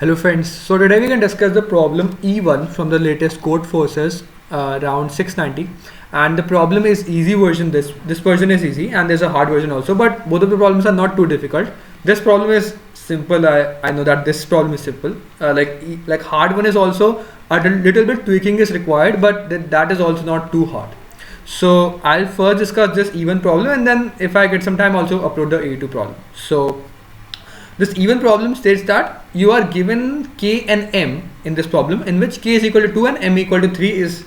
Hello friends, so today we can discuss the problem E1 from the latest Codeforces round 690, and the problem is easy version. This version is easy and there's a hard version also, but both of the problems are not too difficult. This problem is simple. I know that this problem is simple. Like hard one is also a little bit tweaking is required, but that is also not too hard. So I'll first discuss this E1 problem, and then if I get some time also upload the E2 problem. So this even problem states that you are given k and m in this problem, in which k is equal to 2 and m equal to 3 is,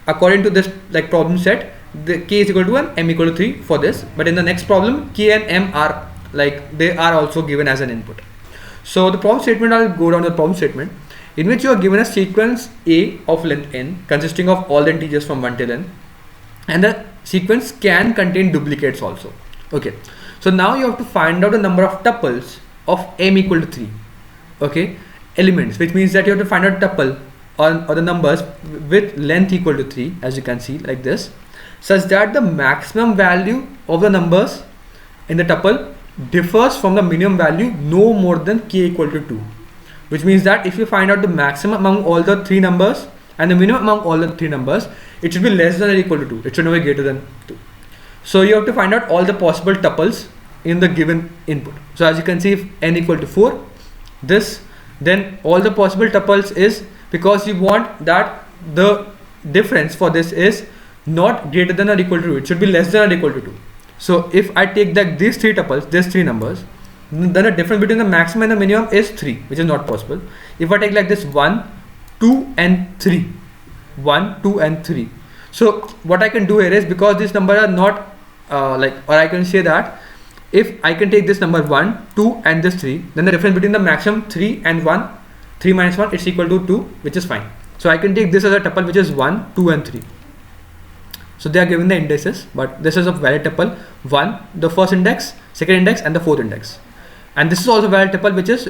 according to this like problem set, the k is equal to 1, m equal to 3 for this. But in the next problem, k and m are like they are also given as an input. So the problem statement, I'll go down to the problem statement, in which you are given a sequence a of length n consisting of all the integers from 1 till n, and the sequence can contain duplicates also. Okay, so now you have to find out the number of tuples of m equal to 3, okay, elements, which means that you have to find out tuple or the numbers with length equal to 3, as you can see like this, such that the maximum value of the numbers in the tuple differs from the minimum value no more than k equal to 2, which means that if you find out the maximum among all the three numbers and the minimum among all the three numbers, it should be less than or equal to 2. It should never be greater than 2. So you have to find out all the possible tuples in the given input. So as you can see, if n equal to 4, this, then all the possible tuples is, because you want that the difference for this is not greater than or equal to 2, it should be less than or equal to 2. So if I take that these three tuples, these three numbers, then the difference between the maximum and the minimum is 3, which is not possible. If I take like this 1, 2 and 3, 1, 2 and 3. So what I can do here is, because these numbers are not or I can say that if I can take this number 1, 2 and this 3, then the difference between the maximum 3 and 1, 3 minus 1, it's equal to 2, which is fine. So I can take this as a tuple which is 1, 2 and 3. So they are given the indices, but this is a valid tuple 1, the first index, second index and the fourth index. And this is also valid tuple which is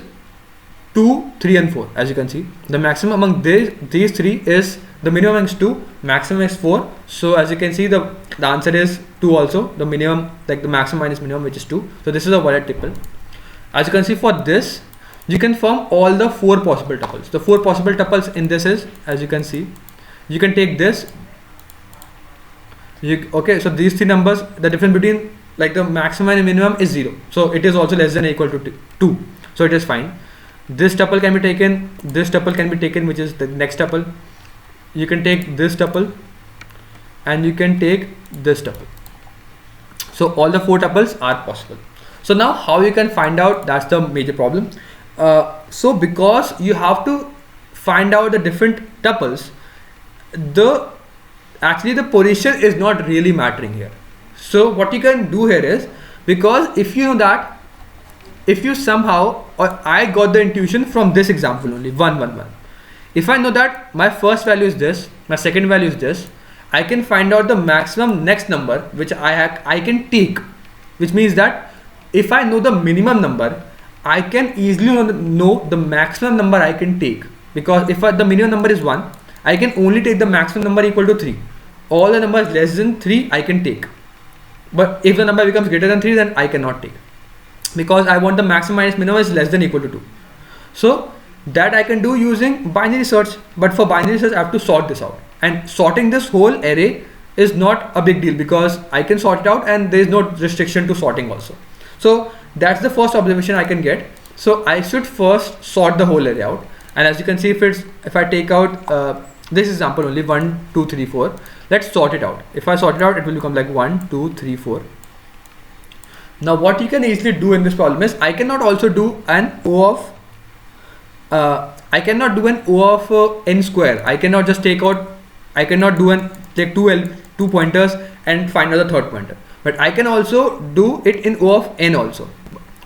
2, 3 and 4. As you can see, the maximum among these three is, the minimum is 2, maximum is 4. So as you can see, the answer is 2 also, the minimum, like the maximum minus minimum, which is 2. So this is a valid tuple. As you can see, for this you can form all the 4 possible tuples. The 4 possible tuples in this is, as you can see, you can take this, okay, so these three numbers, the difference between like the maximum and minimum is 0, so it is also less than or equal to 2, so it is fine. This tuple can be taken, this tuple can be taken, which is the next tuple. You can take this tuple and you can take this tuple. So all the 4 tuples are possible. So now how you can find out, that's the major problem. So because you have to find out the different tuples, actually the position is not really mattering here. So what you can do here is, because if you know that, if you somehow, or I got the intuition from this example only, 1, 1, 1. If I know that my first value is this, my second value is this, I can find out the maximum next number which I can take, which means that if I know the minimum number, I can easily know the maximum number I can take, because if the minimum number is 1, I can only take the maximum number equal to 3. All the numbers less than 3 I can take, but if the number becomes greater than 3, then I cannot take, because I want the maximum minus minimum is less than or equal to 2. So that I can do using binary search, but for binary search I have to sort this out, and sorting this whole array is not a big deal because I can sort it out and there is no restriction to sorting also. So that's the first observation I can get. So I should first sort the whole array out, and as you can see, if I take out this example only 1, 2, 3, 4, let's sort it out. If I sort it out, it will become like 1, 2, 3, 4. Now what you can easily do in this problem is, I cannot also do an O of n square. I cannot just take out, I cannot do take two pointers and find out the third pointer, but I can also do it in O of n also.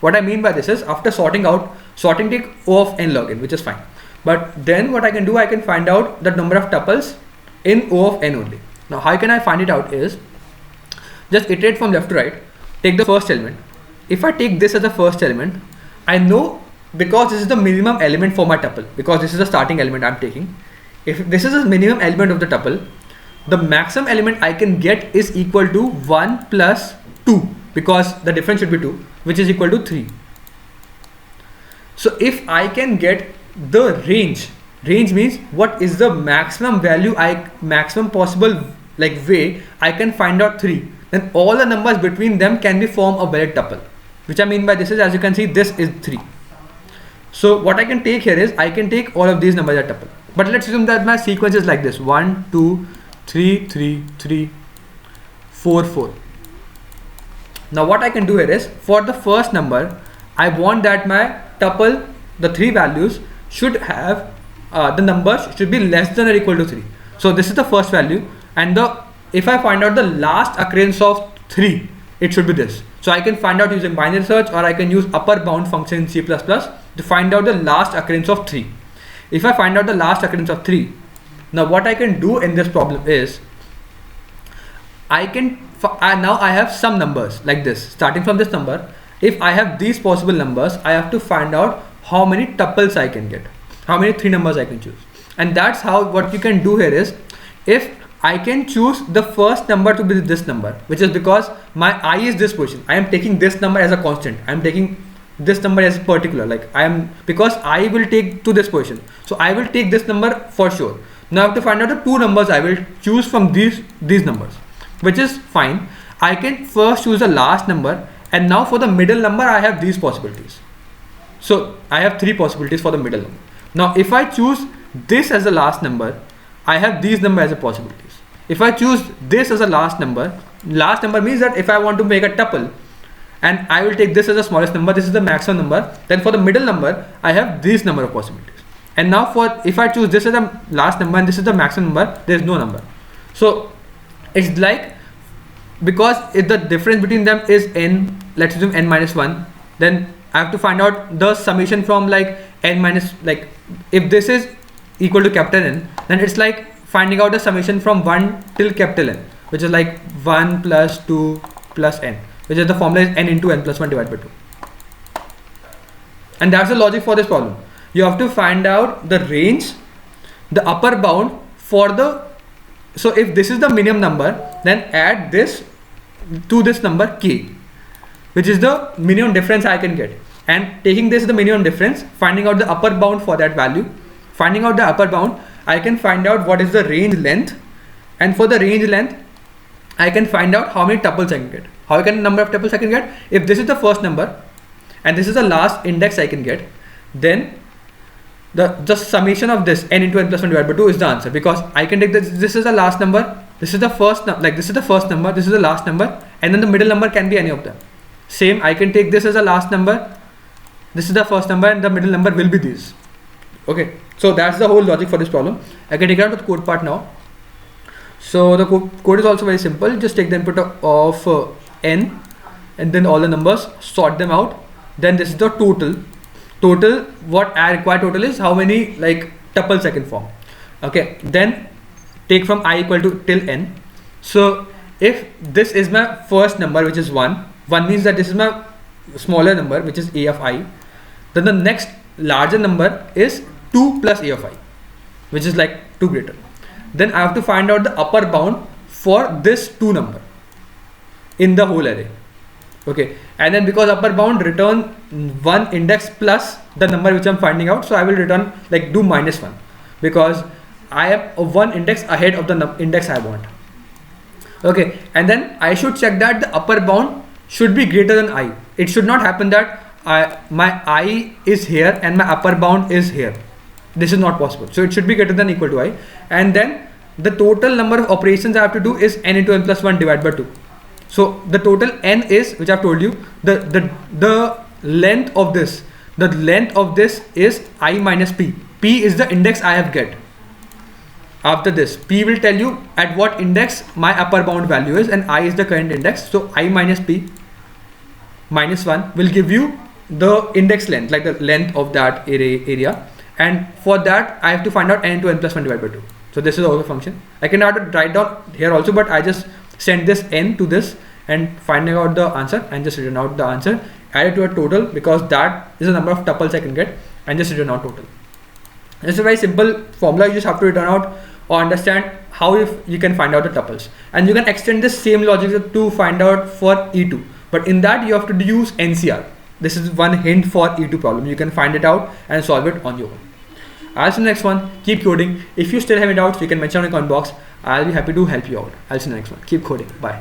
What I mean by this is, after sorting take O of n log n, which is fine, but then what I can do, I can find out the number of tuples in O of n only. Now how can I find it out is, just iterate from left to right, take the first element. If I take this as the first element, I know, because this is the minimum element for my tuple, because this is the starting element I'm taking. If this is the minimum element of the tuple, the maximum element I can get is equal to 1 plus 2, because the difference should be 2, which is equal to 3. So if I can get the range means what is the maximum value, maximum possible like way I can find out 3, then all the numbers between them can be form a valid tuple. Which I mean by this is, as you can see, this is 3. So what I can take here is, I can take all of these numbers as tuple. But let's assume that my sequence is like this: 1 2 3 3 3 4 4. Now what I can do here is, for the first number, I want that my tuple, the 3 values, should have the numbers should be less than or equal to 3. So this is the first value, and if I find out the last occurrence of 3, it should be this. So I can find out using binary search, or I can use upper bound function in C++ to find out the last occurrence of 3. If I find out the last occurrence of 3, now what I can do in this problem is, now I have some numbers like this. Starting from this number, if I have these possible numbers, I have to find out how many tuples I can get, how many 3 numbers I can choose. And that's how, what you can do here is, if I can choose the first number to be this number, which is because my I is this position, I am taking this number as a constant, I am taking this number as particular, like because I will take to this position, so I will take this number for sure. Now I have to find out the 2 numbers I will choose from these numbers, which is fine. I can first choose the last number, and now for the middle number I have these possibilities. So I have 3 possibilities for the middle number. Now if I choose this as the last number, I have these numbers as a possibilities. If I choose this as a last number means that if I want to make a tuple, and I will take this as the smallest number, this is the maximum number, then for the middle number I have this number of possibilities. And now if I choose this as the last number and this is the maximum number, there is no number. So it's like, because if the difference between them is n, let's assume n minus 1, then I have to find out the summation from like n minus, like if this is equal to capital N, then it's like finding out the summation from 1 till capital N, which is like 1 plus 2 plus n, which is the formula is n into n plus 1 divided by 2. And that's the logic for this problem. You have to find out the range, the upper bound for the, so if this is the minimum number, then add this to this number k, which is the minimum difference I can get, and taking this as the minimum difference, finding out the upper bound for that value. Finding out the upper bound, I can find out what is the range length, and for the range length I can find out how many tuples I can get. How can number of tuples I can get? If this is the first number and this is the last index I can get, then the summation of this n into n plus 1 divided by 2 is the answer, because I can take this is the last number, this is the first this is the first number, this is the last number, and then the middle number can be any of them. Same, I can take this as the last number, this is the first number, and the middle number will be this. Okay, so that's the whole logic for this problem. I can take it out to the code part now. So the code is also very simple. Just take the input of n and then all the numbers, sort them out. Then this is the total. What I require total is how many like tuples I can form. Okay, then take from I equal to till n. So if this is my first number, which is 1 means that this is my smaller number, which is a of I. Then the next larger number is 2 plus a of I, which is like 2 greater. Then I have to find out the upper bound for this 2 number in the whole array. Okay, and then because upper bound return 1 index plus the number which I'm finding out, so I will return like do minus 1, because I am 1 index ahead of the index I want. Okay, and then I should check that the upper bound should be greater than I. It should not happen that my I is here and my upper bound is here. This is not possible. So it should be greater than or equal to I. And then the total number of operations I have to do is n into n plus 1 divided by 2. So the total n is, which I've told you, the length of this. The length of this is I minus p. P is the index I have get. After this, p will tell you at what index my upper bound value is, and I is the current index. So I minus p minus 1 will give you the index length, like the length of that area. And for that I have to find out n into n plus 1 divided by 2. So this is also a function. I can have to write down here also, but I just send this n to this and finding out the answer and just return out the answer, add it to a total, because that is the number of tuples I can get, and just return out total. It's a very simple formula. You just have to return out or understand how you can find out the tuples, and you can extend this same logic to find out for E2, but in that you have to use NCR. This is one hint for E2 problem. You can find it out and solve it on your own. I'll see you in the next one. Keep coding. If you still have any doubts, you can mention in the comment box. I'll be happy to help you out. I'll see you in the next one. Keep coding. Bye.